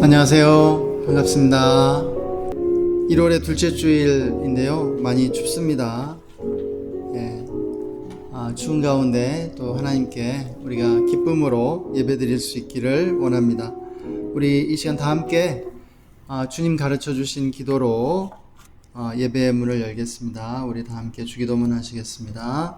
안녕하세요. 반갑습니다. 1월의 둘째 주일인데요. 많이 춥습니다. 추운 가운데 또 하나님께 우리가 기쁨으로 예배드릴 수 있기를 원합니다. 우리 이 시간 다 함께 주님 가르쳐 주신 기도로 예배의 문을 열겠습니다. 우리 다 함께 주기도문 하시겠습니다.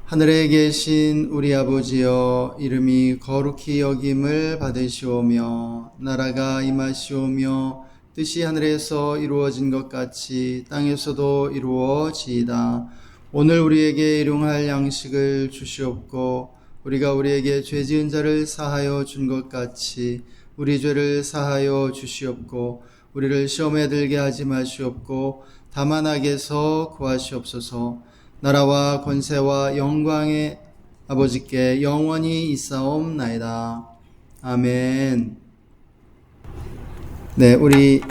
하늘에 계신 우리 아버지여, 이름이 거룩히 여김을 받으시오며 나라가 임하시오며 뜻이 하늘에서 이루어진 것 같이 땅에서도 이루어지이다. 오늘 우리에게 일용할 양식을 주시옵고 우리가 우리에게 죄 지은 자를 사하여 준 것 같이 우리 죄를 사하여 주시옵고 우리를 시험에 들게 하지 마시옵고 다만 악에서 구하시옵소서. 나라와 권세와 영광의 아버지께 영원히 있사옵나이다. 아멘. 네, 우리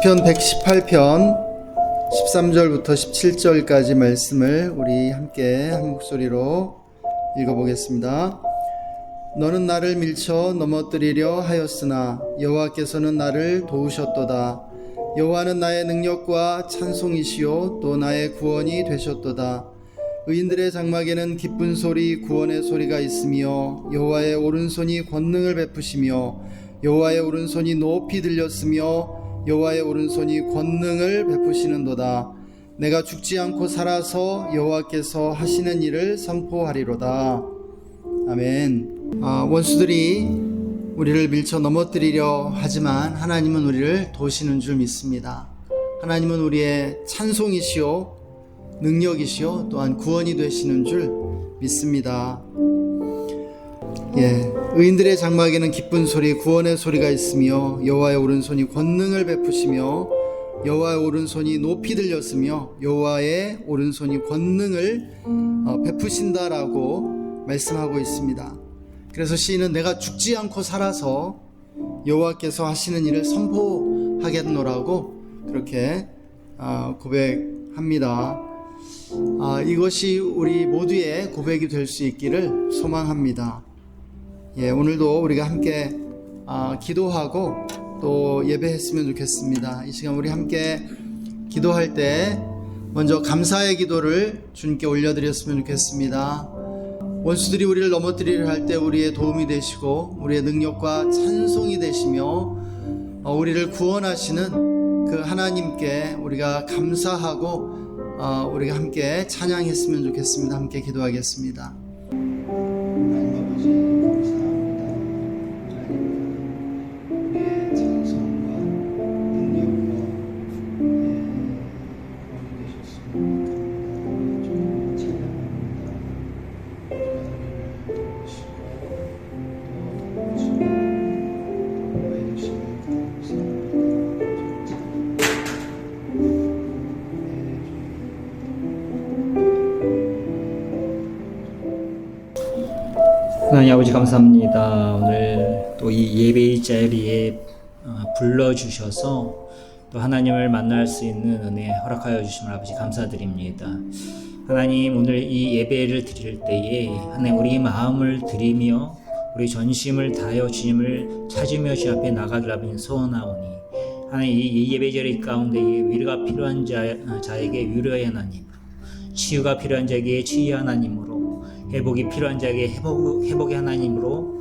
시편 118편 13절부터 17절까지 말씀을 우리 함께 한 목소리로 읽어보겠습니다. 너는 나를 밀쳐 넘어뜨리려 하였으나 여호와께서는 나를 도우셨도다. 여호와는 나의 능력과 찬송이시요 또 나의 구원이 되셨도다. 의인들의 장막에는 기쁜 소리 구원의 소리가 있으며 여호와의 오른손이 권능을 베푸시며 여호와의 오른손이 높이 들렸으며 여호와의 오른손이 권능을 베푸시는도다. 내가 죽지 않고 살아서 여호와께서 하시는 일을 선포하리로다. 아멘. 원수들이 우리를 밀쳐 넘어뜨리려 하지만 하나님은 우리를 도우시는 줄 믿습니다. 하나님은 우리의 찬송이시요 능력이시요 또한 구원이 되시는 줄 믿습니다. 의인들의 장막에는 기쁜 소리 구원의 소리가 있으며 여호와의 오른손이 권능을 베푸시며 여호와의 오른손이 높이 들렸으며 여호와의 오른손이 권능을 베푸신다라고 말씀하고 있습니다. 그래서 시인은 내가 죽지 않고 살아서 여호와께서 하시는 일을 선포하겠노라고 그렇게 고백합니다. 이것이 우리 모두의 고백이 될 수 있기를 소망합니다. 오늘도 우리가 함께 기도하고 또 예배했으면 좋겠습니다. 이 시간 우리 함께 기도할 때 먼저 감사의 기도를 주님께 올려드렸으면 좋겠습니다. 원수들이 우리를 넘어뜨리려 할 때 우리의 도움이 되시고 우리의 능력과 찬송이 되시며 우리를 구원하시는 그 하나님께 우리가 감사하고 우리가 함께 찬양했으면 좋겠습니다. 함께 기도하겠습니다. 하나님 아버지 감사합니다. 우리의 찬송과 능력과 구원이 되셨습니다. 하나님 아버지 감사합니다. 오늘 또 이 예배의 자리에 불러주셔서 또 하나님을 만날 수 있는 은혜 허락하여 주심을 아버지 감사드립니다. 하나님 오늘 이 예배를 드릴 때에 하나님 우리 마음을 드리며 우리 전심을 다하여 주님을 찾으며 주 앞에 나가길 아버지 소원하오니 하나님 이 예배 자리 가운데 위로가 필요한 자에게 위로의 하나님, 치유가 필요한 자에게 치유의 하나님으로, 회복이 필요한 자에게 회복의 하나님으로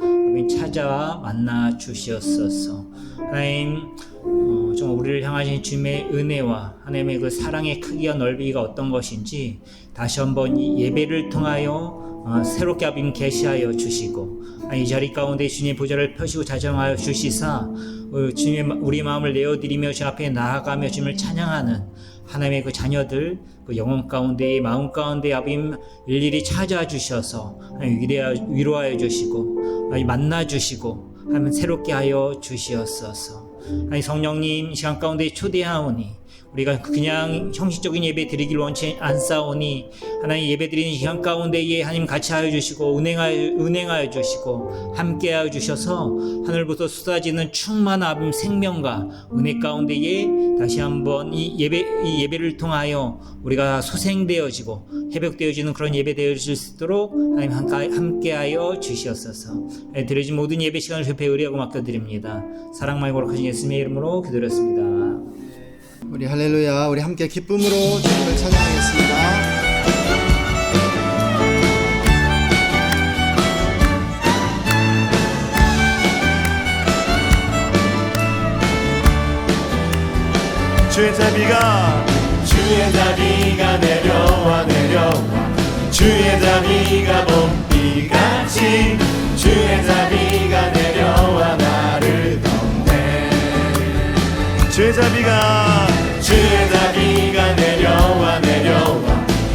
찾아와 만나 주시옵소서. 하나님 좀 우리를 향하신 주님의 은혜와 하나님의 그 사랑의 크기와 넓이가 어떤 것인지 다시 한번 이 예배를 통하여 새롭게 아버지 계시하여 주시고 이 자리 가운데 주님의 보좌를 펴시고 자정하여 주시사 주님의 우리 마음을 내어드리며 주 앞에 나아가며 주님을 찬양하는 하나님의 그 자녀들 그 영혼 가운데 마음 가운데 아버지 일일이 찾아와 주셔서 위로하여 주시고 만나 주시고 하면 새롭게 하여 주시옵소서. 성령님 이 시간 가운데 초대하오니 우리가 그냥 형식적인 예배 드리기를 원치 않사오니 하나님 예배 드리는 시간 가운데에 하나님 같이 하여 주시고 은행하여 주시고 함께하여 주셔서 하늘부터 쏟아지는 충만한 생명과 은혜 가운데에 다시 한번 이 예배를 통하여 우리가 소생되어지고 회복되어지는 그런 예배 되어질 수 있도록 하나님 함께하여 주시옵소서. 드려진 모든 예배 시간을 회복에 의뢰하고 맡겨드립니다. 사랑 많이 거룩하신 예수님의 이름으로 기도드렸습니다. 우리 할렐루야, 우리 함께 기쁨으로 주님을 찬양하겠습니다. 주의 자비가 내려와 주의 자비가 봄비같이 주의 자비가 내려와 나를 덮네. 주의 자비가 내려와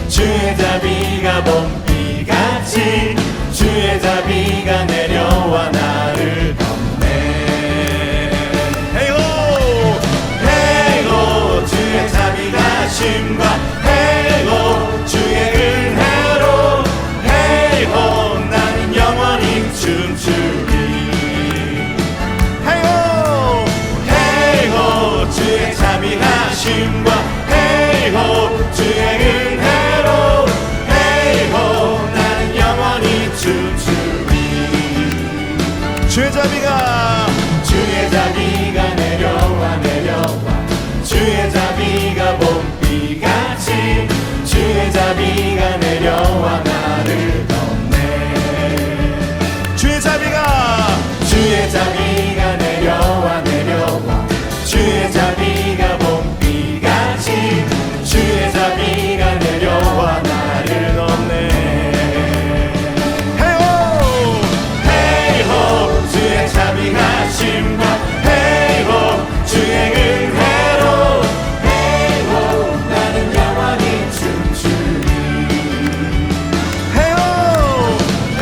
주의 자비가 봄비같이 주의 자비가 내려와 나를 덮네. 헤이고 주의 자비가 심과 헤이고 주의 은혜로 헤이고 나는 영원히 춤추리. 헤이고 주의 자비가 심과 헤이고 주의 은혜로 헤이고 나는 영원히 춤추리. 주의 자비가 내려와 주의 자비가 봄비같이 주의 자비가 내려와 나를 덮네. 주의 자비가 내려와 주의 자비가 봄비같이 주의 자비가 내려와 나를 덮네. 헤이호 주의 자비가 심과 헤이호 주의 은혜로 헤이호 나는 영원히 춤추리.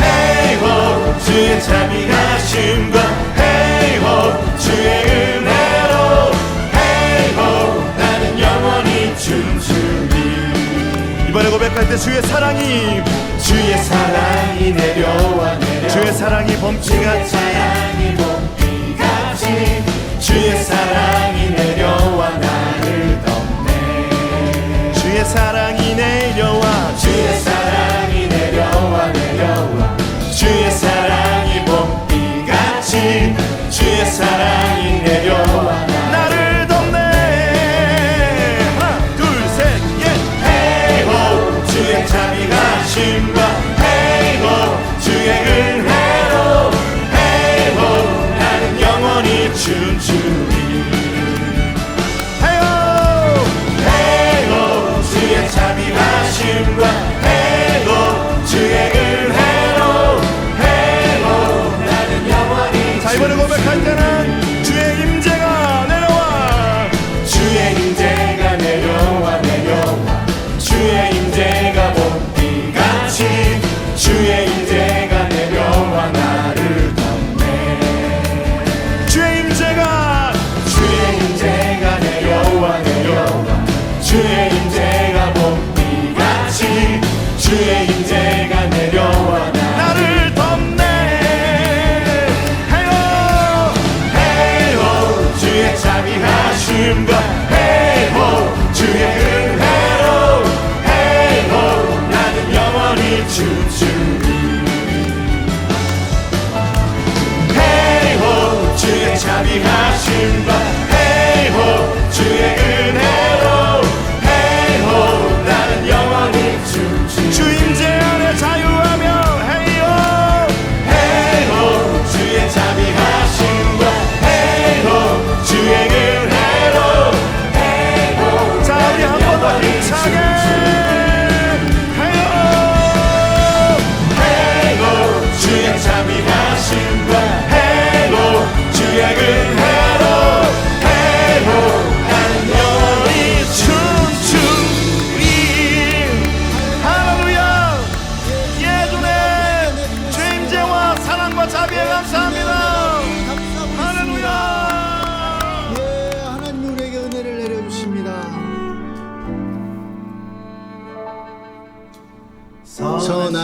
헤이호 주의 자비가 심과 헤이호 주의 은혜로 헤이호 나는 영원히 춤추리. 이번에 고백할 때 주의 사랑이 내려와 주의 사랑이 봄비같이 주의 사랑이 내려와 나를 덮네. 주의 사랑이 내려와 주의 사랑이 봄비같이 주의 사랑이 내려와 나를 덮네. 하나 둘 셋 예. 헤이호 주의 자비가 심과 헤이호 주의 은혜로 헤이호 나는 영원히 춤추리. 헤이호 주의 자비가 심과 헤이호 주의 은혜로 헤이호 나는 영원히. 자 이번에 고백할 때는 주의 임재가 내려와 주의 임재가 내려와 주의 임재가 봄비같이 주의 임재가 내려와 나를 덮네. 주의 임재가 내려와 주의 임재가 봄비같이 주의 임재가 내려와 나를 덮네. 헤이호 주의 자비하심과 헤이호 주의 은혜로 헤이호 나는 영원히 춤추리. 헤이호 주의 자비하심과 헤이호 주의 은혜로 헤이호 나는 영원히 춤추리. 주 임재 안에 자유하며 헤이호 주의 자비하심과 헤이호 주의 은혜로 헤이호. 자 우리 한 번 더 힘차게 헤이호 주의 자비하심과 헤이호 주의 은혜로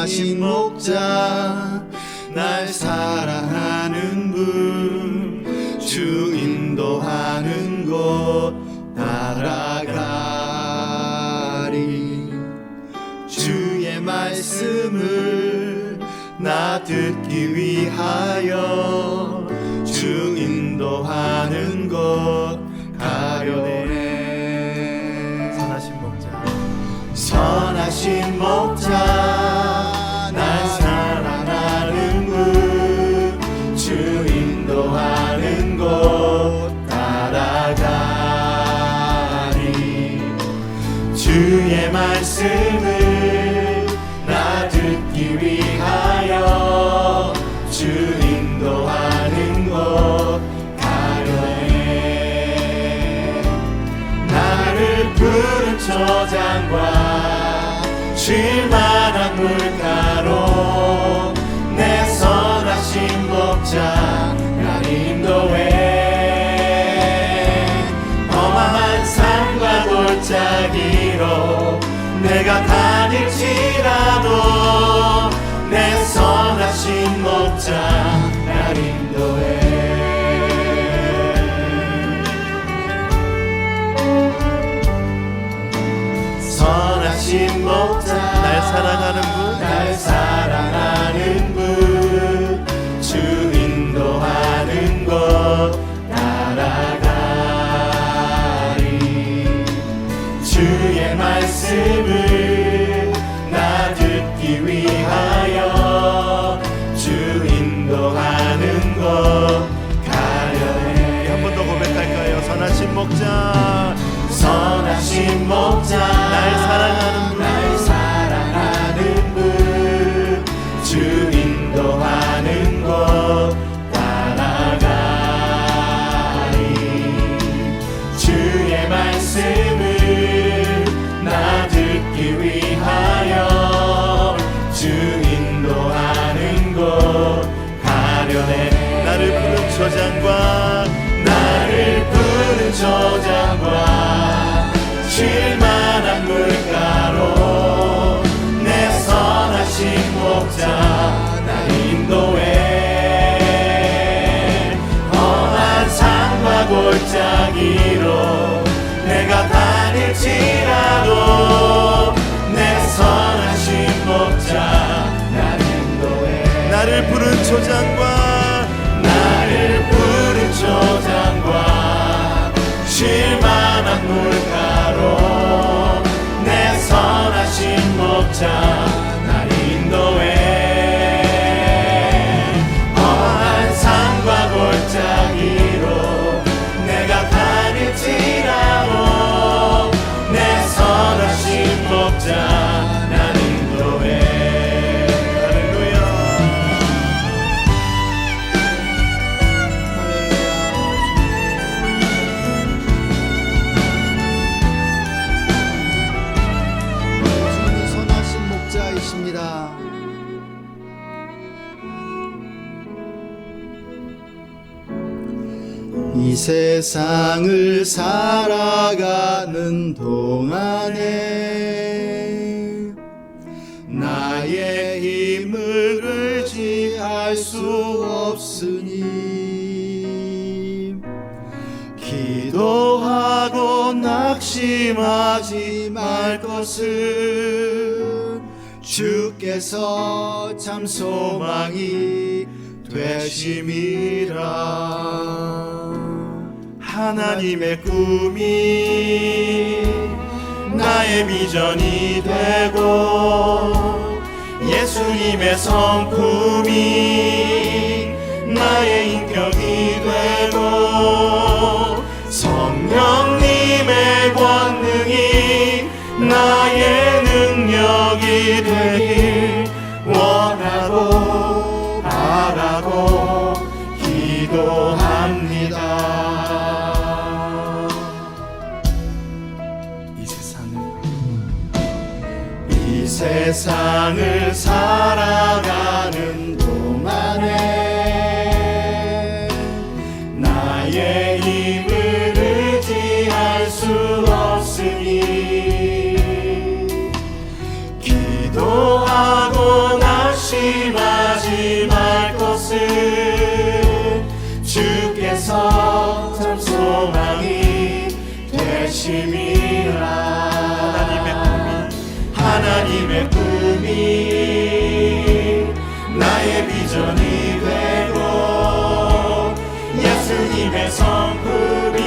선하신 목자 날 사랑하는 분 주 인도하는 곳 따라가리 주의 말씀을 나 듣기 위하여 주 인도하는 곳 가려네 선하신 목자 날 사랑하는 분 주 인도하는 곳 따라가리 주의 말씀을 나 듣기 위하여 주 인도하는 곳 가려네 나를 푸른 초장과 쉴만한 물가로 내 선하신 목자 날 인도해 험한 산과 골짜기로 내가 다닐지라도 내 선하신 목자 날 인도해 선하신 목자 날 사랑하는 분 주 인도하는 곳 따라가리 주의 말씀을 나 듣기 위하여 주 인도하는 곳 가려네 한 번 더 고백할까요? 선하신 목자 날 사랑하는 분 주 인도하는 곳 따라가리 주의 말씀을 나 듣기 위하여 주 인도하는 곳 가려네 나를 푸른 초장과 쉴만한 물가로 내 선하신 목자 날 인도해 험한 산과 골짜기로 내가 다닐지라도 내 선하신 목자 날 인도해 나를 푸른 초장과 쉴만한 물가로 내 선하신 목자 날 인도해 험한 산과 골짜기로 내가 다닐지라도 내 선하신 목자 날 인도해 할렐루야 주님이 선하신 목자이십니다. 이 세상을 살아가는 동안에 나의 힘을 의지할 수 없으니 기도하고 낙심하지 말 것은 주께서 참 소망이 되심이라 하나님의 꿈이 나의 비전이 되고 예수님의 성품이 나의 인격이 되고 성령님의 권능이 나의 능력이 되길 원하고 바라고 기도합니다. 이 세상을 살아가는 동안 것은 주께서 참 소망이 되심이라. 하나님의 꿈이 나의 비전이 되고 예수님의 성품이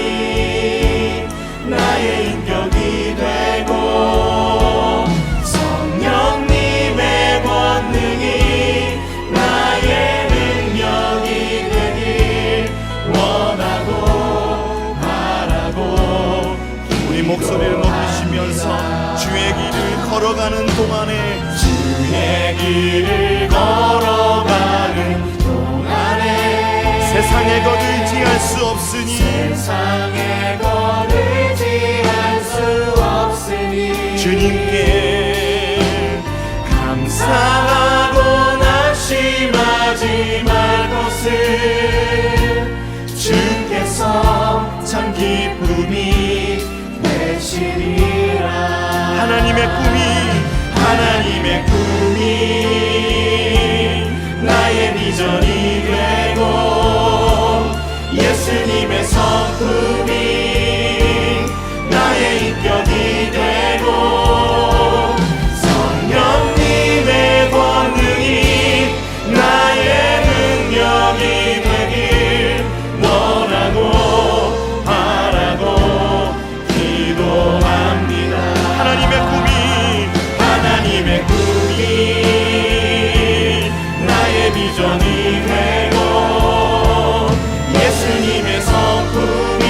나의 인격이 되고 성령님의 권능이 나의 능력이 되길 원하고 바라고. 우리 목소리를 높이시면서 주의 길을 걸어가는 동안에 세상에 거들지 할 수 없으니 주님께 감사하고 낙심하지 말 것을 주께서 참 기쁨이 되시리라. 하나님의 꿈이 나의 비전이 되고 예수님의 성품이 나의 인격이 되고 성령님의 권능이 나의 능력이 되길 원하고 바라고 기도합니다. 하나님의 꿈이 나의 비전이 되고 예수님의 성품이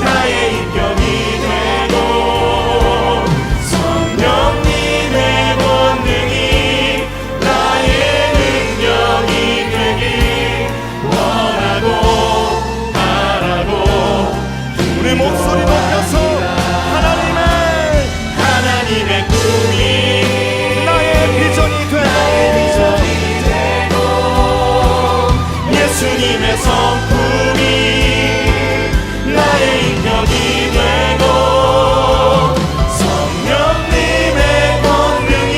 나의 인격이 되고 성령님의 권능이 나의 능력이 되길 원하고 바라고. 우리 목소리 높여서 하나님의 꿈이 나의 비전이 되고 예수님의 성품이 나의 인격이 되고 성령님의 권능이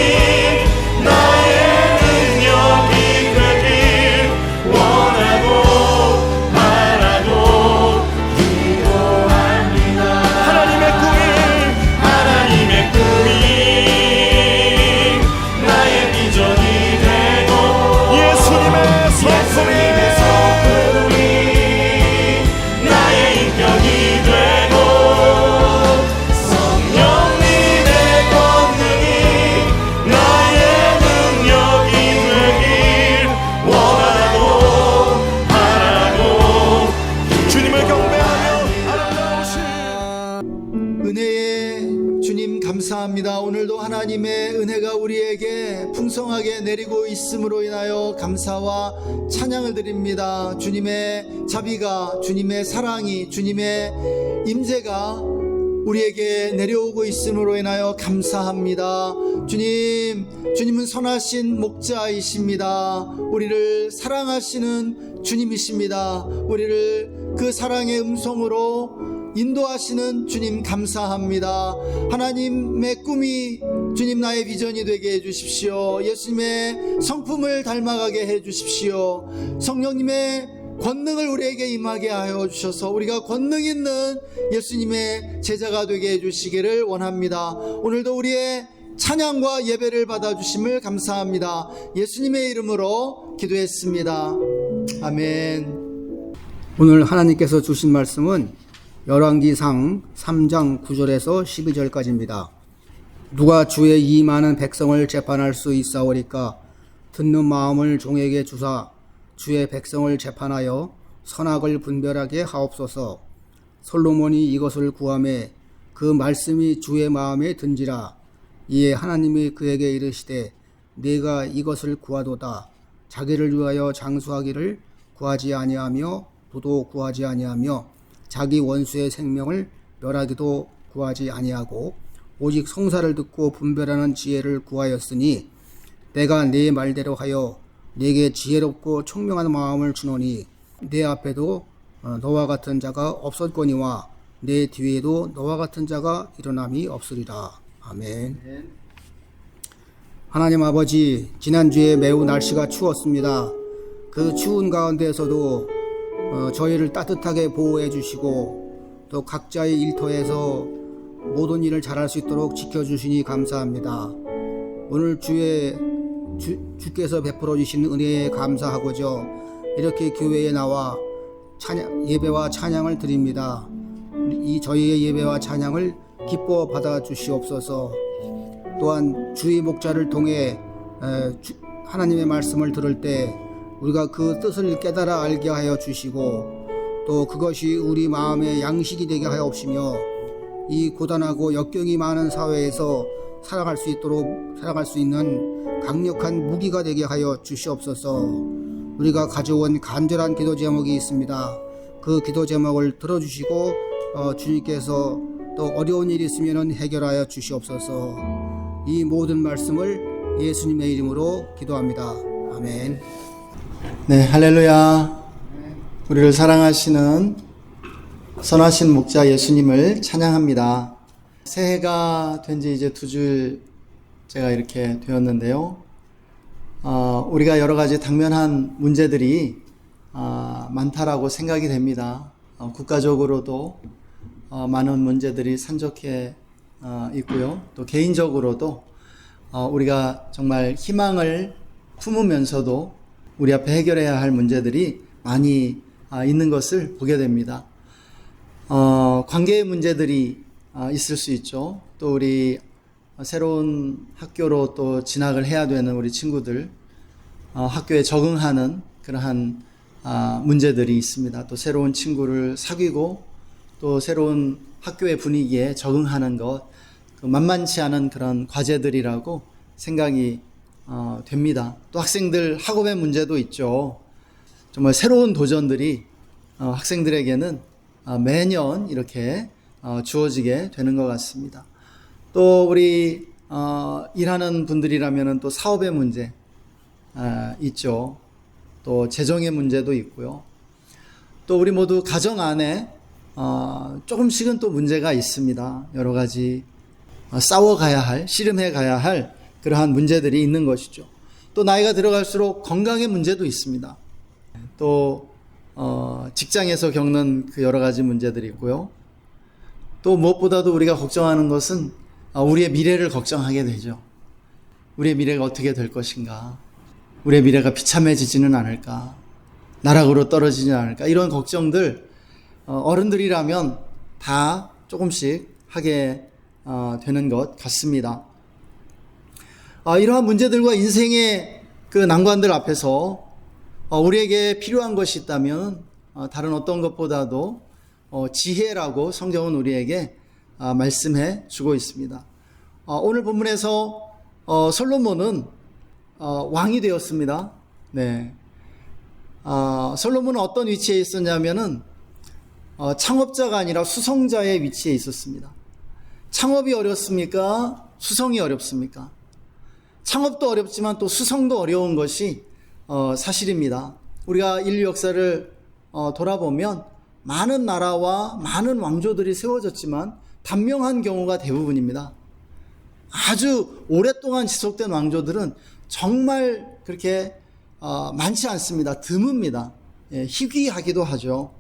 나의 능력이 되길 원하고 바라고 기도합니다. 하나님의 꿈이 나의 비전이 되고 예수님의 성품이 나의 인격이 되고 성령님의 권능이 나의 능력이 되길 원하고 바라고. 주님을 경배하며 아름다우신 은혜의 주님 감사합니다. 오늘도 하나님의 은혜가 우리에게 풍성하게 내리고 있음으로 인하여 감사와 찬양을 드립니다. 주님의 자비가, 주님의 사랑이, 주님의 임재가 우리에게 내려오고 있음으로 인하여 감사합니다. 주님은 선하신 목자이십니다. 우리를 사랑하시는 주님이십니다. 우리를 그 사랑의 음성으로 인도하시는 주님 감사합니다. 하나님의 꿈이 주님 나의 비전이 되게 해주십시오. 예수님의 성품을 닮아가게 해주십시오. 성령님의 권능을 우리에게 임하게 하여 주셔서 우리가 권능 있는 예수님의 제자가 되게 해주시기를 원합니다. 오늘도 우리의 찬양과 예배를 받아주심을 감사합니다. 예수님의 이름으로 기도했습니다. 아멘. 오늘 하나님께서 주신 말씀은 열왕기상 3장 9절에서 12절까지입니다. 누가 주의 이 많은 백성을 재판할 수 있사오리까? 듣는 마음을 종에게 주사 주의 백성을 재판하여 선악을 분별하게 하옵소서. 솔로몬이 이것을 구하매 그 말씀이 주의 마음에 든지라. 이에 하나님이 그에게 이르시되 네가 이것을 구하도다. 자기를 위하여 장수하기를 구하지 아니하며 부도 구하지 아니하며 자기 원수의 생명을 멸하기도 구하지 아니하고 오직 성사를 듣고 분별하는 지혜를 구하였으니 내가 네 말대로 하여 네게 지혜롭고 총명한 마음을 주노니 네 앞에도 너와 같은 자가 없었거니와 내 뒤에도 너와 같은 자가 일어남이 없으리라. 아멘. 하나님 아버지, 지난주에 매우 날씨가 추웠습니다. 그 추운 가운데에서도 저희를 따뜻하게 보호해 주시고 또 각자의 일터에서 모든 일을 잘할 수 있도록 지켜주시니 감사합니다. 오늘 주께서 베풀어 주신 은혜에 감사하고죠. 이렇게 교회에 나와 예배와 찬양을 드립니다. 이 저희의 예배와 찬양을 기뻐 받아 주시옵소서. 또한 주의 목자를 통해 하나님의 말씀을 들을 때 우리가 그 뜻을 깨달아 알게 하여 주시고 또 그것이 우리 마음의 양식이 되게 하여 없으며 이 고단하고 역경이 많은 사회에서 살아갈 수 있는 강력한 무기가 되게 하여 주시옵소서. 우리가 가져온 간절한 기도 제목이 있습니다. 그 기도 제목을 들어주시고 주님께서 또 어려운 일이 있으면 해결하여 주시옵소서. 이 모든 말씀을 예수님의 이름으로 기도합니다. 아멘. 네, 할렐루야. 우리를 사랑하시는 선하신 목자 예수님을 찬양합니다. 새해가 된 지 이제 2주일 제가 이렇게 되었는데요. 우리가 여러 가지 당면한 문제들이 많다라고 생각이 됩니다. 국가적으로도 많은 문제들이 산적해 있고요. 또 개인적으로도 우리가 정말 희망을 품으면서도 우리 앞에 해결해야 할 문제들이 많이 있는 것을 보게 됩니다. 관계의 문제들이 있을 수 있죠. 또 우리 새로운 학교로 또 진학을 해야 되는 우리 친구들, 학교에 적응하는 그러한 문제들이 있습니다. 또 새로운 친구를 사귀고 또 새로운 학교의 분위기에 적응하는 것, 만만치 않은 그런 과제들이라고 생각이 됩니다. 또 학생들 학업의 문제도 있죠. 정말 새로운 도전들이 학생들에게는 매년 이렇게 주어지게 되는 것 같습니다. 또 우리 일하는 분들이라면 또 사업의 문제 있죠. 또 재정의 문제도 있고요. 또 우리 모두 가정 안에 조금씩은 또 문제가 있습니다. 여러 가지 싸워가야 할, 씨름해 가야 할 그러한 문제들이 있는 것이죠. 또 나이가 들어갈수록 건강의 문제도 있습니다. 또 직장에서 겪는 그 여러 가지 문제들이 있고요. 또 무엇보다도 우리가 걱정하는 것은 우리의 미래를 걱정하게 되죠. 우리의 미래가 어떻게 될 것인가, 우리의 미래가 비참해지지는 않을까, 나락으로 떨어지지 않을까, 이런 걱정들 어른들이라면 다 조금씩 하게 되는 것 같습니다. 이러한 문제들과 인생의 그 난관들 앞에서 우리에게 필요한 것이 있다면 다른 어떤 것보다도 지혜라고 성경은 우리에게 말씀해 주고 있습니다. 오늘 본문에서 솔로몬은 왕이 되었습니다. 네. 솔로몬은 어떤 위치에 있었냐면은 창업자가 아니라 수성자의 위치에 있었습니다. 창업이 어렵습니까? 수성이 어렵습니까? 창업도 어렵지만 또 수성도 어려운 것이 사실입니다. 우리가 인류 역사를 돌아보면 많은 나라와 많은 왕조들이 세워졌지만 단명한 경우가 대부분입니다. 아주 오랫동안 지속된 왕조들은 정말 그렇게 많지 않습니다. 드뭅니다. 희귀하기도 하죠.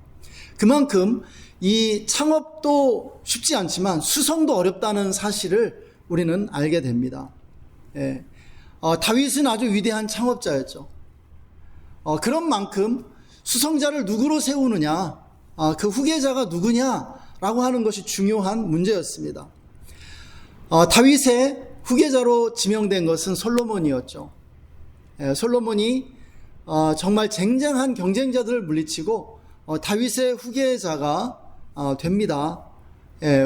그만큼 이 창업도 쉽지 않지만 수성도 어렵다는 사실을 우리는 알게 됩니다. 다윗은 아주 위대한 창업자였죠. 그런 만큼 수성자를 누구로 세우느냐, 그 후계자가 누구냐라고 하는 것이 중요한 문제였습니다. 다윗의 후계자로 지명된 것은 솔로몬이었죠. 솔로몬이 정말 쟁쟁한 경쟁자들을 물리치고 다윗의 후계자가 됩니다.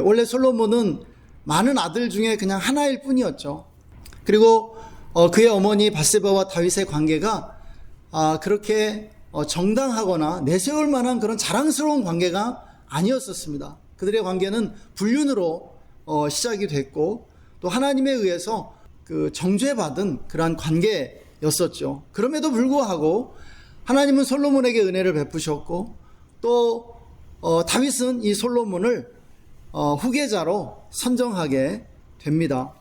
원래 솔로몬은 많은 아들 중에 그냥 하나일 뿐이었죠. 그리고 그의 어머니 밧세바와 다윗의 관계가 그렇게 정당하거나 내세울 만한 그런 자랑스러운 관계가 아니었었습니다. 그들의 관계는 불륜으로 시작이 됐고 또 하나님에 의해서 그 정죄받은 그러한 관계였었죠. 그럼에도 불구하고 하나님은 솔로몬에게 은혜를 베푸셨고 또 다윗은 이 솔로몬을 후계자로 선정하게 됩니다.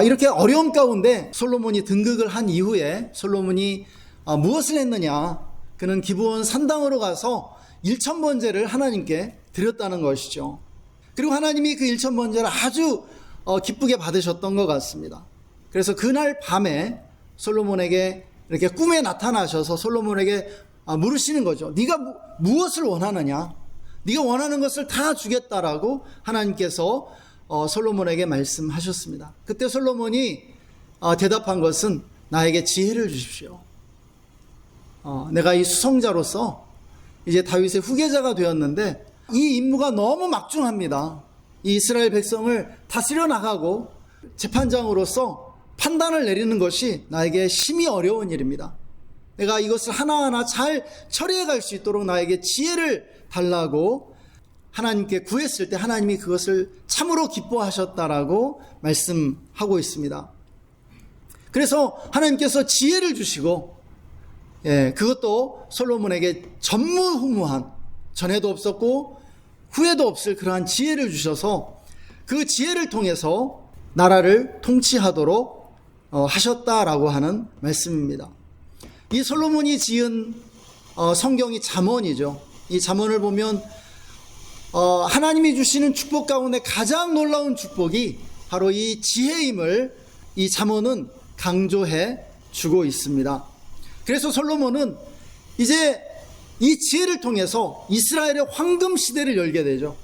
이렇게 어려움 가운데 솔로몬이 등극을 한 이후에 솔로몬이 무엇을 했느냐, 그는 기브온 산당으로 가서 1,000번제를 하나님께 드렸다는 것이죠. 그리고 하나님이 그 1,000번제를 아주 기쁘게 받으셨던 것 같습니다. 그래서 그날 밤에 솔로몬에게 이렇게 꿈에 나타나셔서 솔로몬에게 물으시는 거죠. 네가 무엇을 원하느냐? 네가 원하는 것을 다 주겠다라고 하나님께서 솔로몬에게 말씀하셨습니다. 그때 솔로몬이 대답한 것은 나에게 지혜를 주십시오. 내가 이 수성자로서 이제 다윗의 후계자가 되었는데 이 임무가 너무 막중합니다. 이 이스라엘 백성을 다스려 나가고 재판장으로서 판단을 내리는 것이 나에게 심히 어려운 일입니다. 내가 이것을 하나하나 잘 처리해 갈 수 있도록 나에게 지혜를 달라고 하나님께 구했을 때 하나님이 그것을 참으로 기뻐하셨다라고 말씀하고 있습니다. 그래서 하나님께서 지혜를 주시고 그것도 솔로몬에게 전무후무한, 전에도 없었고 후에도 없을 그러한 지혜를 주셔서 그 지혜를 통해서 나라를 통치하도록 하셨다라고 하는 말씀입니다. 이 솔로몬이 지은 성경이 잠언이죠. 이 잠언을 보면 하나님이 주시는 축복 가운데 가장 놀라운 축복이 바로 이 지혜임을 이 잠언은 강조해 주고 있습니다. 그래서 솔로몬은 이제 이 지혜를 통해서 이스라엘의 황금 시대를 열게 되죠.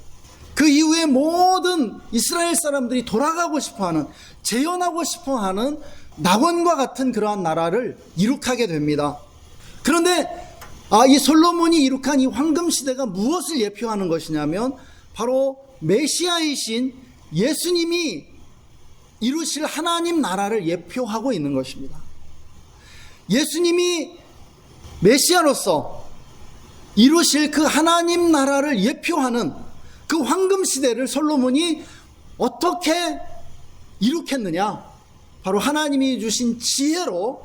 그 이후에 모든 이스라엘 사람들이 돌아가고 싶어하는, 재현하고 싶어하는 낙원과 같은 그러한 나라를 이룩하게 됩니다. 그런데 이 솔로몬이 이룩한 이 황금 시대가 무엇을 예표하는 것이냐면 바로 메시아이신 예수님이 이루실 하나님 나라를 예표하고 있는 것입니다. 예수님이 메시아로서 이루실 그 하나님 나라를 예표하는 그 황금 시대를 솔로몬이 어떻게 이룩했느냐? 바로 하나님이 주신 지혜로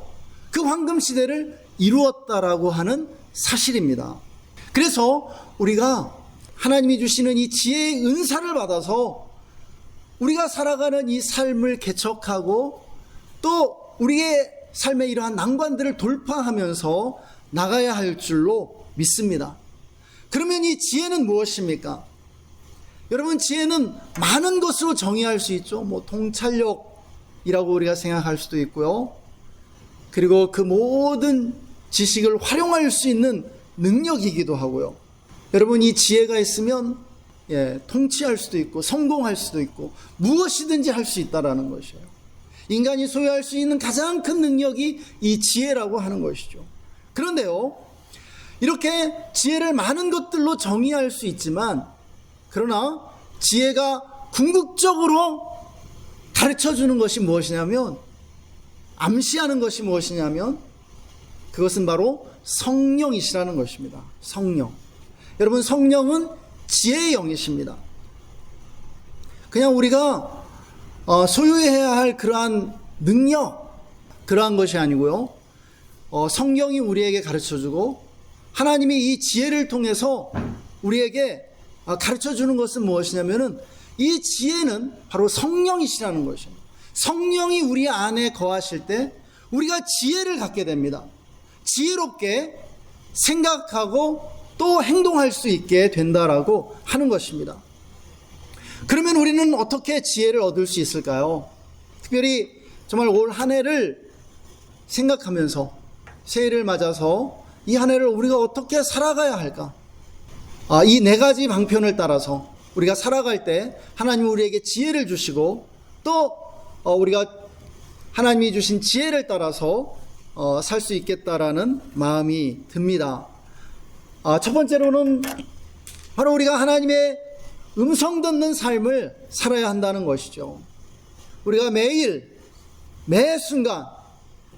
그 황금 시대를 이루었다라고 하는 사실입니다. 그래서 우리가 하나님이 주시는 이 지혜의 은사를 받아서 우리가 살아가는 이 삶을 개척하고 또 우리의 삶의 이러한 난관들을 돌파하면서 나가야 할 줄로 믿습니다. 그러면 이 지혜는 무엇입니까? 여러분, 지혜는 많은 것으로 정의할 수 있죠. 통찰력이라고 우리가 생각할 수도 있고요. 그리고 그 모든 지식을 활용할 수 있는 능력이기도 하고요. 여러분, 이 지혜가 있으면 통치할 수도 있고 성공할 수도 있고 무엇이든지 할 수 있다라는 것이에요. 인간이 소유할 수 있는 가장 큰 능력이 이 지혜라고 하는 것이죠. 그런데요, 이렇게 지혜를 많은 것들로 정의할 수 있지만, 그러나 지혜가 궁극적으로 가르쳐주는 것이 무엇이냐면, 암시하는 것이 무엇이냐면, 그것은 바로 성령이시라는 것입니다. 성령. 여러분, 성령은 지혜의 영이십니다. 그냥 우리가 소유해야 할 그러한 능력, 그러한 것이 아니고요. 성령이 우리에게 가르쳐주고 하나님이 이 지혜를 통해서 우리에게 가르쳐주는 것은 무엇이냐면은 이 지혜는 바로 성령이시라는 것입니다. 성령이 우리 안에 거하실 때 우리가 지혜를 갖게 됩니다. 지혜롭게 생각하고 또 행동할 수 있게 된다라고 하는 것입니다. 그러면 우리는 어떻게 지혜를 얻을 수 있을까요? 특별히 정말 올 한 해를 생각하면서 새해를 맞아서 이 한 해를 우리가 어떻게 살아가야 할까? 이 네 가지 방편을 따라서 우리가 살아갈 때 하나님이 우리에게 지혜를 주시고 또 우리가 하나님이 주신 지혜를 따라서 살 수 있겠다라는 마음이 듭니다. 첫 번째로는 바로 우리가 하나님의 음성 듣는 삶을 살아야 한다는 것이죠. 우리가 매일, 매 순간,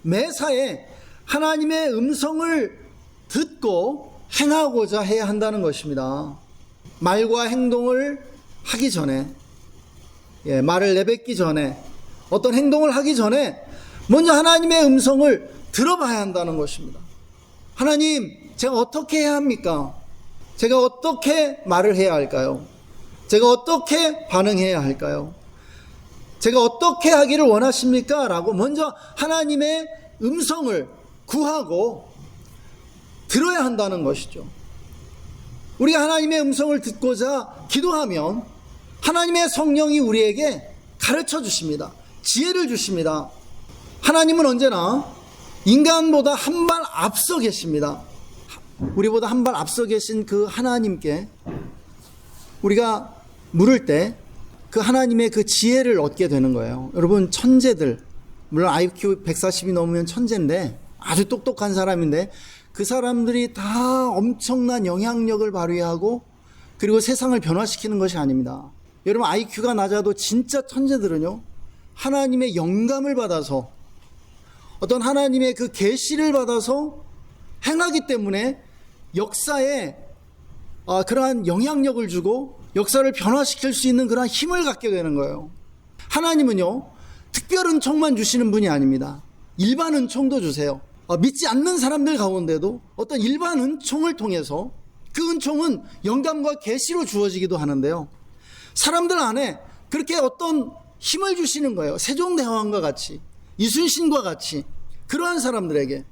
매사에 하나님의 음성을 듣고 행하고자 해야 한다는 것입니다. 말과 행동을 하기 전에, 말을 내뱉기 전에, 어떤 행동을 하기 전에 먼저 하나님의 음성을 들어봐야 한다는 것입니다. 하나님, 제가 어떻게 해야 합니까? 제가 어떻게 말을 해야 할까요? 제가 어떻게 반응해야 할까요? 제가 어떻게 하기를 원하십니까? 라고 먼저 하나님의 음성을 구하고 들어야 한다는 것이죠. 우리가 하나님의 음성을 듣고자 기도하면 하나님의 성령이 우리에게 가르쳐 주십니다. 지혜를 주십니다. 하나님은 언제나 인간보다 한 발 앞서 계십니다. 우리보다 한 발 앞서 계신 그 하나님께 우리가 물을 때 그 하나님의 그 지혜를 얻게 되는 거예요. 여러분, 천재들, 물론 IQ 140이 넘으면 천재인데 아주 똑똑한 사람인데 그 사람들이 다 엄청난 영향력을 발휘하고 그리고 세상을 변화시키는 것이 아닙니다. 여러분, IQ가 낮아도 진짜 천재들은요, 하나님의 영감을 받아서 어떤 하나님의 그 계시를 받아서 행하기 때문에 역사에 그러한 영향력을 주고 역사를 변화시킬 수 있는 그러한 힘을 갖게 되는 거예요. 하나님은요, 특별 은총만 주시는 분이 아닙니다. 일반 은총도 주세요. 믿지 않는 사람들 가운데도 어떤 일반 은총을 통해서 그 은총은 영감과 계시로 주어지기도 하는데요, 사람들 안에 그렇게 어떤 힘을 주시는 거예요. 세종대왕과 같이, 이순신과 같이, 그러한 사람들에게.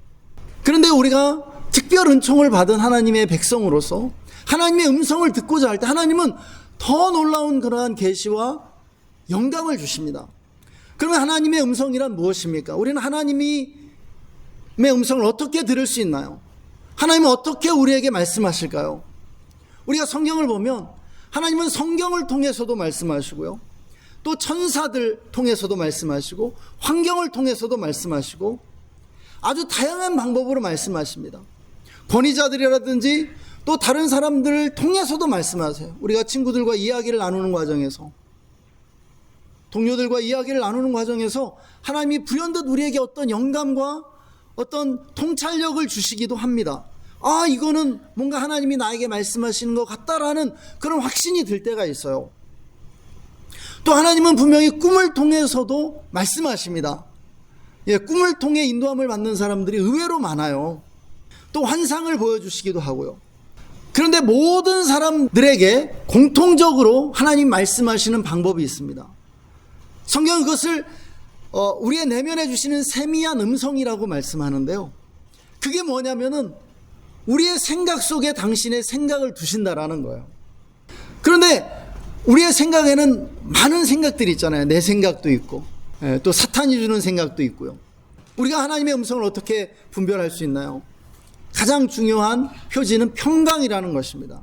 그런데 우리가 특별 은총을 받은 하나님의 백성으로서 하나님의 음성을 듣고자 할 때 하나님은 더 놀라운 그러한 계시와 영감을 주십니다. 그러면 하나님의 음성이란 무엇입니까? 우리는 하나님의 음성을 어떻게 들을 수 있나요? 하나님은 어떻게 우리에게 말씀하실까요? 우리가 성경을 보면 하나님은 성경을 통해서도 말씀하시고요, 또 천사들 통해서도 말씀하시고 환경을 통해서도 말씀하시고 아주 다양한 방법으로 말씀하십니다. 권위자들이라든지 또 다른 사람들을 통해서도 말씀하세요. 우리가 친구들과 이야기를 나누는 과정에서, 동료들과 이야기를 나누는 과정에서 하나님이 불현듯 우리에게 어떤 영감과 어떤 통찰력을 주시기도 합니다. 이거는 뭔가 하나님이 나에게 말씀하시는 것 같다라는 그런 확신이 들 때가 있어요. 또 하나님은 분명히 꿈을 통해서도 말씀하십니다. 꿈을 통해 인도함을 받는 사람들이 의외로 많아요. 또 환상을 보여주시기도 하고요. 그런데 모든 사람들에게 공통적으로 하나님 말씀하시는 방법이 있습니다. 성경은 그것을 우리의 내면에 주시는 세미한 음성이라고 말씀하는데요, 그게 뭐냐면은 우리의 생각 속에 당신의 생각을 두신다라는 거예요. 그런데 우리의 생각에는 많은 생각들이 있잖아요. 내 생각도 있고 또 사탄이 주는 생각도 있고요. 우리가 하나님의 음성을 어떻게 분별할 수 있나요? 가장 중요한 표지는 평강이라는 것입니다.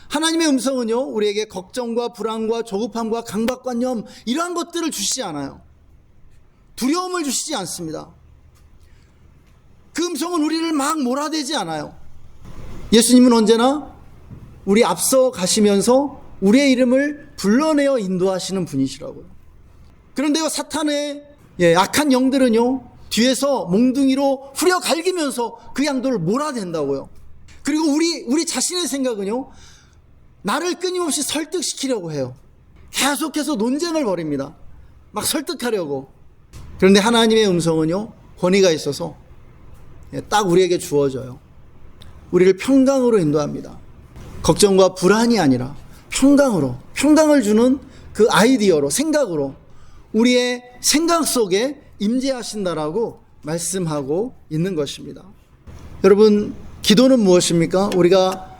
하나님의 음성은요, 우리에게 걱정과 불안과 조급함과 강박관념 이러한 것들을 주시지 않아요. 두려움을 주시지 않습니다. 그 음성은 우리를 막 몰아대지 않아요. 예수님은 언제나 우리 앞서 가시면서 우리의 이름을 불러내어 인도하시는 분이시라고요. 그런데요, 사탄의 악한 영들은요, 뒤에서 몽둥이로 후려 갈기면서 그 양들을 몰아댄다고요. 그리고 우리 자신의 생각은요, 나를 끊임없이 설득시키려고 해요. 계속해서 논쟁을 벌입니다. 막 설득하려고. 그런데 하나님의 음성은요, 권위가 있어서 딱 우리에게 주어져요. 우리를 평강으로 인도합니다. 걱정과 불안이 아니라 평강을 주는 그 아이디어로, 생각으로 우리의 생각 속에 임재하신다라고 말씀하고 있는 것입니다. 여러분, 기도는 무엇입니까? 우리가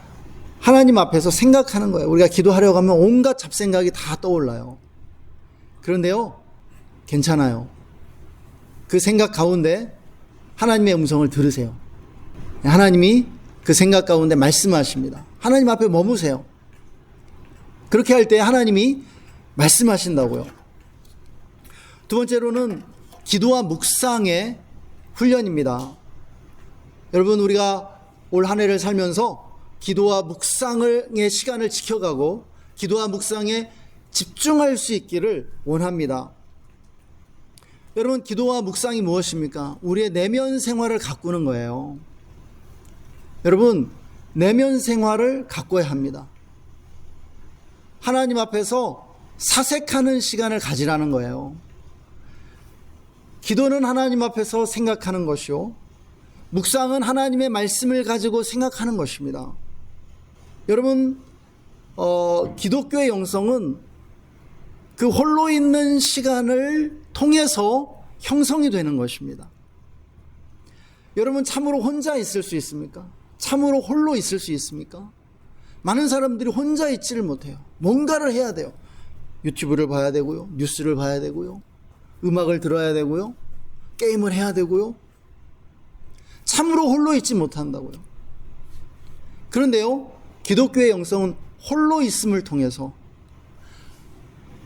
하나님 앞에서 생각하는 거예요. 우리가 기도하려고 하면 온갖 잡생각이 다 떠올라요. 그런데요, 괜찮아요. 그 생각 가운데 하나님의 음성을 들으세요. 하나님이 그 생각 가운데 말씀하십니다. 하나님 앞에 머무세요. 그렇게 할 때 하나님이 말씀하신다고요. 두 번째로는 기도와 묵상의 훈련입니다. 여러분, 우리가 올 한 해를 살면서 기도와 묵상의 시간을 지켜가고 기도와 묵상에 집중할 수 있기를 원합니다. 여러분, 기도와 묵상이 무엇입니까? 우리의 내면 생활을 가꾸는 거예요. 여러분, 내면 생활을 가꿔야 합니다. 하나님 앞에서 사색하는 시간을 가지라는 거예요. 기도는 하나님 앞에서 생각하는 것이요, 묵상은 하나님의 말씀을 가지고 생각하는 것입니다. 여러분, 기독교의 영성은 그 홀로 있는 시간을 통해서 형성이 되는 것입니다. 여러분, 참으로 혼자 있을 수 있습니까? 참으로 홀로 있을 수 있습니까? 많은 사람들이 혼자 있지를 못해요. 뭔가를 해야 돼요. 유튜브를 봐야 되고요. 뉴스를 봐야 되고요. 음악을 들어야 되고요. 게임을 해야 되고요. 참으로 홀로 있지 못한다고요. 그런데요, 기독교의 영성은 홀로 있음을 통해서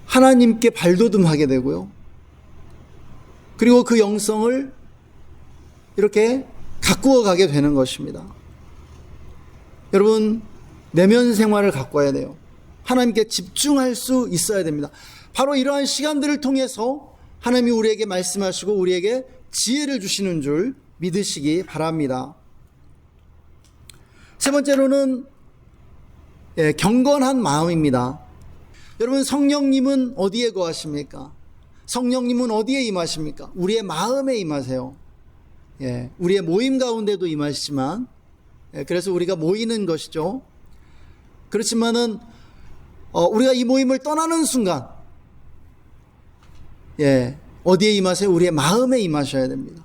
하나님께 발돋움하게 되고요. 그리고 그 영성을 이렇게 가꾸어 가게 되는 것입니다. 여러분, 내면 생활을 가꿔야 돼요. 하나님께 집중할 수 있어야 됩니다. 바로 이러한 시간들을 통해서 하나님이 우리에게 말씀하시고 우리에게 지혜를 주시는 줄 믿으시기 바랍니다. 세 번째로는 경건한 마음입니다. 여러분, 성령님은 어디에 거하십니까? 성령님은 어디에 임하십니까? 우리의 마음에 임하세요. 우리의 모임 가운데도 임하시지만, 그래서 우리가 모이는 것이죠. 그렇지만은 우리가 이 모임을 떠나는 순간 어디에 임하세요? 우리의 마음에 임하셔야 됩니다.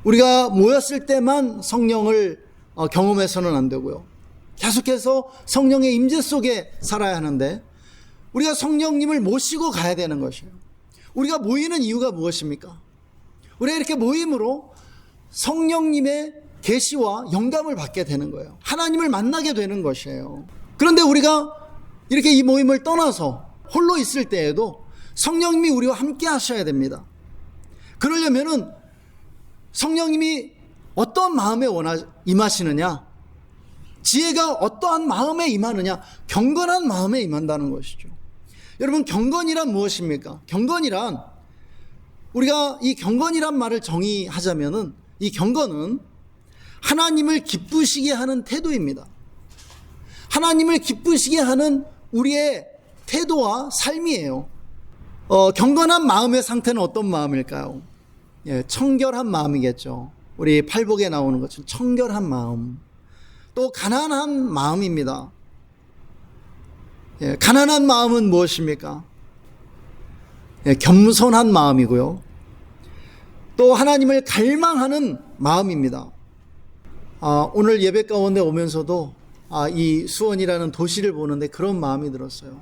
우리가 모였을 때만 성령을 경험해서는 안 되고요. 계속해서 성령의 임재 속에 살아야 하는데 우리가 성령님을 모시고 가야 되는 것이에요. 우리가 모이는 이유가 무엇입니까? 우리가 이렇게 모임으로 성령님의 계시와 영감을 받게 되는 거예요. 하나님을 만나게 되는 것이에요. 그런데 우리가 이렇게 이 모임을 떠나서 홀로 있을 때에도 성령님이 우리와 함께 하셔야 됩니다. 그러려면은 성령님이 어떤 마음에 임하시느냐, 지혜가 어떠한 마음에 임하느냐, 경건한 마음에 임한다는 것이죠. 여러분, 경건이란 무엇입니까? 경건이란, 우리가 이 경건이란 말을 정의하자면은 이 경건은 하나님을 기쁘시게 하는 태도입니다. 하나님을 기쁘시게 하는 우리의 태도와 삶이에요. 경건한 마음의 상태는 어떤 마음일까요? 청결한 마음이겠죠. 우리 팔복에 나오는 것처럼 청결한 마음. 또 가난한 마음입니다. 가난한 마음은 무엇입니까? 겸손한 마음이고요. 또 하나님을 갈망하는 마음입니다. 오늘 예배 가운데 오면서도 이 수원이라는 도시를 보는데 그런 마음이 들었어요.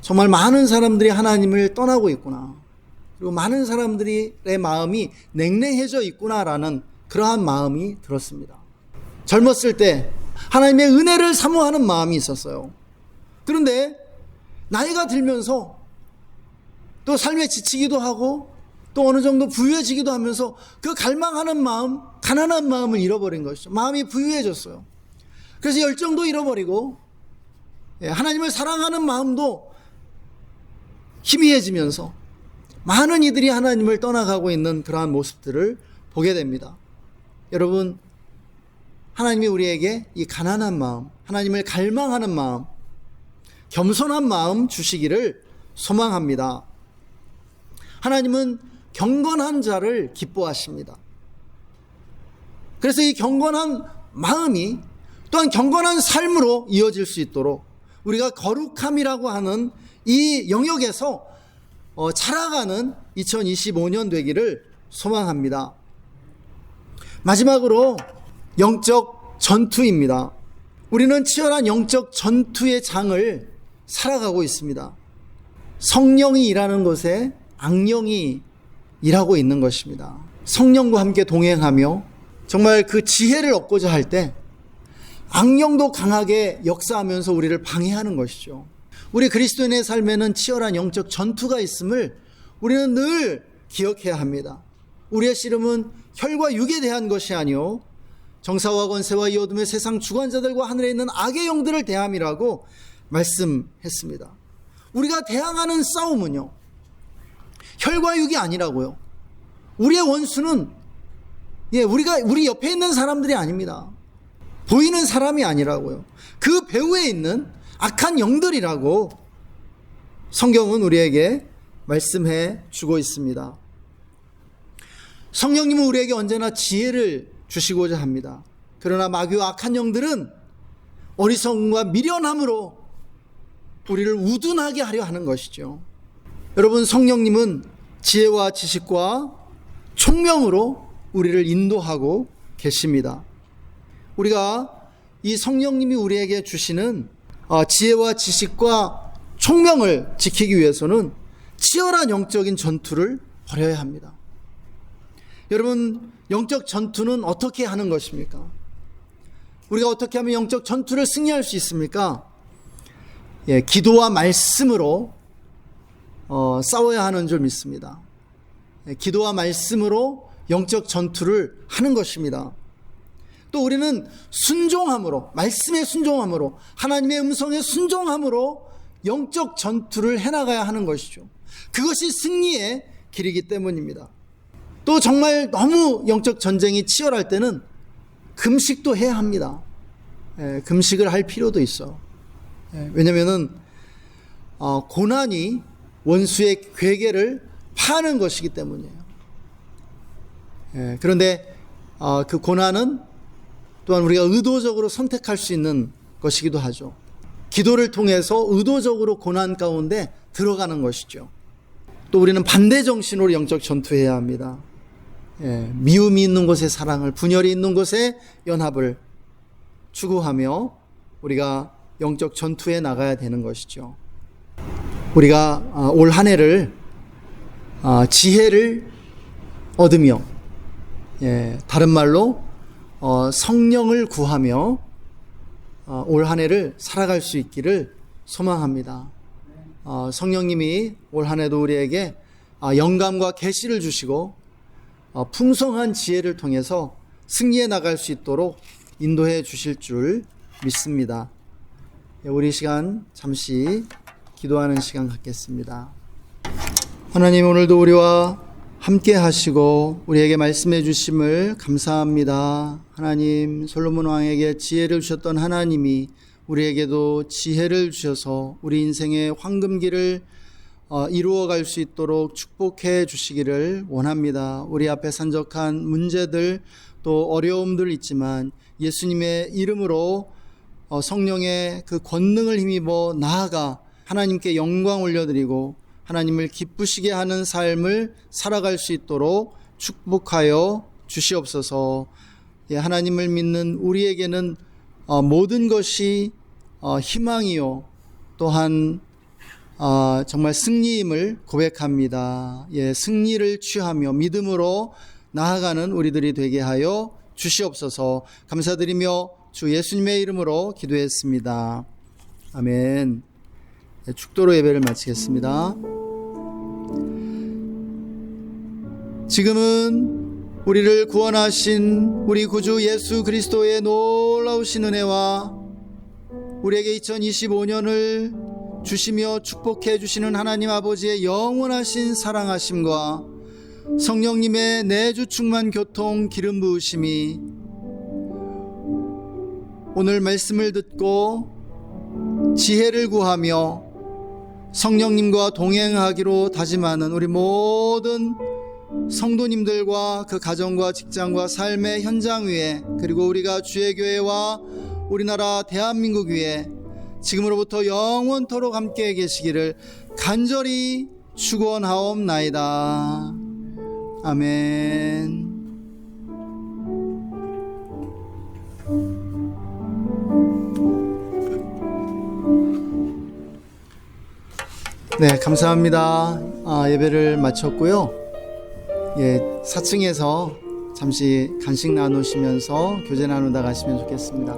정말 많은 사람들이 하나님을 떠나고 있구나. 그리고 많은 사람들의 마음이 냉랭해져 있구나라는 그러한 마음이 들었습니다. 젊었을 때 하나님의 은혜를 사모하는 마음이 있었어요. 그런데 나이가 들면서 또 삶에 지치기도 하고 또 어느 정도 부유해지기도 하면서 그 갈망하는 마음, 가난한 마음을 잃어버린 것이죠. 마음이 부유해졌어요. 그래서 열정도 잃어버리고 하나님을 사랑하는 마음도 희미해지면서 많은 이들이 하나님을 떠나가고 있는 그러한 모습들을 보게 됩니다. 여러분, 하나님이 우리에게 이 가난한 마음, 하나님을 갈망하는 마음, 겸손한 마음 주시기를 소망합니다. 하나님은 경건한 자를 기뻐하십니다. 그래서 이 경건한 마음이 또한 경건한 삶으로 이어질 수 있도록 우리가 거룩함이라고 하는 이 영역에서 자라가는 2025년 되기를 소망합니다. 마지막으로 영적 전투입니다. 우리는 치열한 영적 전투의 장을 살아가고 있습니다. 성령이 일하는 곳에 악령이 일하고 있는 것입니다. 성령과 함께 동행하며 정말 그 지혜를 얻고자 할 때 악령도 강하게 역사하면서 우리를 방해하는 것이죠. 우리 그리스도인의 삶에는 치열한 영적 전투가 있음을 우리는 늘 기억해야 합니다. 우리의 씨름은 혈과 육에 대한 것이 아니요 정사와 권세와 이 어둠의 세상 주관자들과 하늘에 있는 악의 영들을 대함이라고 말씀했습니다. 우리가 대항하는 싸움은요, 혈과 육이 아니라고요. 우리의 원수는 우리 옆에 있는 사람들이 아닙니다. 보이는 사람이 아니라고요. 그 배후에 있는 악한 영들이라고 성경은 우리에게 말씀해 주고 있습니다. 성령님은 우리에게 언제나 지혜를 주시고자 합니다. 그러나 마귀와 악한 영들은 어리석음과 미련함으로 우리를 우둔하게 하려 하는 것이죠. 여러분, 성령님은 지혜와 지식과 총명으로 우리를 인도하고 계십니다. 우리가 이 성령님이 우리에게 주시는 지혜와 지식과 총명을 지키기 위해서는 치열한 영적인 전투를 벌여야 합니다. 여러분, 영적 전투는 어떻게 하는 것입니까? 우리가 어떻게 하면 영적 전투를 승리할 수 있습니까? 기도와 말씀으로 싸워야 하는 줄 믿습니다. 기도와 말씀으로 영적 전투를 하는 것입니다. 또 우리는 순종함으로, 말씀의 순종함으로, 하나님의 음성의 순종함으로 영적 전투를 해나가야 하는 것이죠. 그것이 승리의 길이기 때문입니다. 또 정말 너무 영적 전쟁이 치열할 때는 금식도 해야 합니다. 금식을 할 필요도 있어. 왜냐면은 고난이 원수의 괴계를 파는 것이기 때문이에요. 그런데 그 고난은 또한 우리가 의도적으로 선택할 수 있는 것이기도 하죠. 기도를 통해서 의도적으로 고난 가운데 들어가는 것이죠. 또 우리는 반대 정신으로 영적 전투해야 합니다. 미움이 있는 곳에 사랑을, 분열이 있는 곳에 연합을 추구하며 우리가 영적 전투에 나가야 되는 것이죠. 우리가 올 한 해를 지혜를 얻으며, 다른 말로 성령을 구하며 올 한 해를 살아갈 수 있기를 소망합니다. 성령님이 올 한 해도 우리에게 영감과 계시를 주시고 풍성한 지혜를 통해서 승리해 나갈 수 있도록 인도해 주실 줄 믿습니다. 우리 시간 잠시 기도하는 시간 갖겠습니다. 하나님, 오늘도 우리와 함께 하시고 우리에게 말씀해 주심을 감사합니다. 하나님, 솔로몬 왕에게 지혜를 주셨던 하나님이 우리에게도 지혜를 주셔서 우리 인생의 황금길을 이루어갈 수 있도록 축복해 주시기를 원합니다. 우리 앞에 산적한 문제들 또 어려움들 있지만 예수님의 이름으로 성령의 그 권능을 힘입어 나아가 하나님께 영광 올려드리고 하나님을 기쁘시게 하는 삶을 살아갈 수 있도록 축복하여 주시옵소서. 하나님을 믿는 우리에게는 모든 것이 희망이요 또한 정말 승리임을 고백합니다. 승리를 취하며 믿음으로 나아가는 우리들이 되게 하여 주시옵소서. 감사드리며 주 예수님의 이름으로 기도했습니다. 아멘. 축도로 예배를 마치겠습니다. 지금은 우리를 구원하신 우리 구주 예수 그리스도의 놀라우신 은혜와 우리에게 2025년을 주시며 축복해 주시는 하나님 아버지의 영원하신 사랑하심과 성령님의 내주 충만 교통 기름 부으심이 오늘 말씀을 듣고 지혜를 구하며 성령님과 동행하기로 다짐하는 우리 모든 성도님들과 그 가정과 직장과 삶의 현장 위에, 그리고 우리가 주의 교회와 우리나라 대한민국 위에 지금으로부터 영원토록 함께 계시기를 간절히 축원하옵나이다. 아멘. 네, 감사합니다. 예배를 마쳤고요. 4층에서 잠시 간식 나누시면서 교제 나누다 가시면 좋겠습니다.